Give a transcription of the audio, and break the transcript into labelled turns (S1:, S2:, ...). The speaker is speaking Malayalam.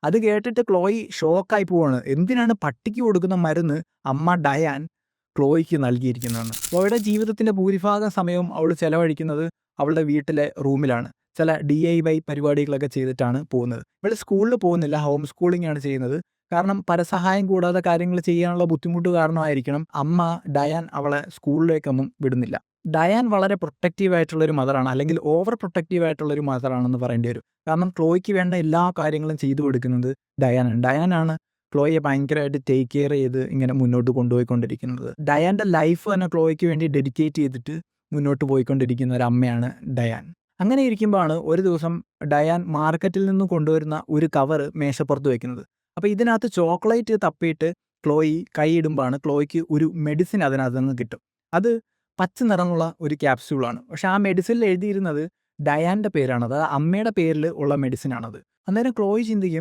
S1: അത് കേട്ടിട്ട് ക്ലോയി ഷോക്കായി പോവാണ്. എന്തിനാണ് പട്ടിക്ക് കൊടുക്കുന്ന മരുന്ന് അമ്മ ഡയാൻ ക്ലോയിക്ക് നൽകിയിരിക്കുന്നതെന്ന്. ക്ലോയുടെ ജീവിതത്തിൻ്റെ ഭൂരിഭാഗം സമയവും അവൾ ചെലവഴിക്കുന്നത് അവളുടെ വീട്ടിലെ റൂമിലാണ്. ചില DIY പരിപാടികളൊക്കെ ചെയ്തിട്ടാണ് പോകുന്നത്. ഇവൾ സ്കൂളിൽ പോകുന്നില്ല, ഹോം സ്കൂളിംഗ് ആണ് ചെയ്യുന്നത്. കാരണം പരസഹായം കൂടാതെ കാര്യങ്ങൾ ചെയ്യാനുള്ള ബുദ്ധിമുട്ട് കാരണമായിരിക്കണം അമ്മ ഡയാൻ അവളെ സ്കൂളിലേക്കൊന്നും വിടുന്നില്ല. ഡയാൻ വളരെ പ്രൊട്ടക്റ്റീവ് ആയിട്ടുള്ളൊരു മദറാണ്, അല്ലെങ്കിൽ ഓവർ പ്രൊട്ടക്റ്റീവ് ആയിട്ടുള്ളൊരു മദറാണെന്ന് പറയേണ്ടി വരും. കാരണം ക്ലോയ്ക്ക് വേണ്ട എല്ലാ കാര്യങ്ങളും ചെയ്തു കൊടുക്കുന്നത് ഡയാനാണ്. ഡയാനാണ് ക്ലോയെ ഭയങ്കരമായിട്ട് ടേക്ക് കെയർ ചെയ്ത് ഇങ്ങനെ മുന്നോട്ട് കൊണ്ടുപോയിക്കൊണ്ടിരിക്കുന്നത്. ഡയാൻ്റെ ലൈഫ് തന്നെ ക്ലോയ്ക്ക് വേണ്ടി ഡെഡിക്കേറ്റ് ചെയ്തിട്ട് മുന്നോട്ട് പോയിക്കൊണ്ടിരിക്കുന്ന ഒരു അമ്മയാണ് ഡയാൻ. അങ്ങനെ ഇരിക്കുമ്പോഴാണ് ഒരു ദിവസം ഡയാൻ മാർക്കറ്റിൽ നിന്ന് കൊണ്ടുവരുന്ന ഒരു കവറ് മേശപ്പുറത്ത് വെക്കുന്നത്. അപ്പോൾ ഇതിനകത്ത് ചോക്ലേറ്റ് തപ്പിയിട്ട് ക്ലോയി കൈയിടുമ്പോഴാണ് ക്ലോയ്ക്ക് ഒരു മെഡിസിൻ അതിനകത്ത് നിന്ന് കിട്ടും. അത് പച്ച നിറമുള്ള ഒരു ക്യാപ്സ്യൂളാണ്. പക്ഷെ ആ മെഡിസിനിൽ എഴുതിയിരുന്നത് ഡയാൻ്റെ പേരാണ്, അതായത് അമ്മയുടെ പേരിൽ ഉള്ള മെഡിസിനാണത്. അന്നേരം ക്ലോയി ചിന്തിക്കും,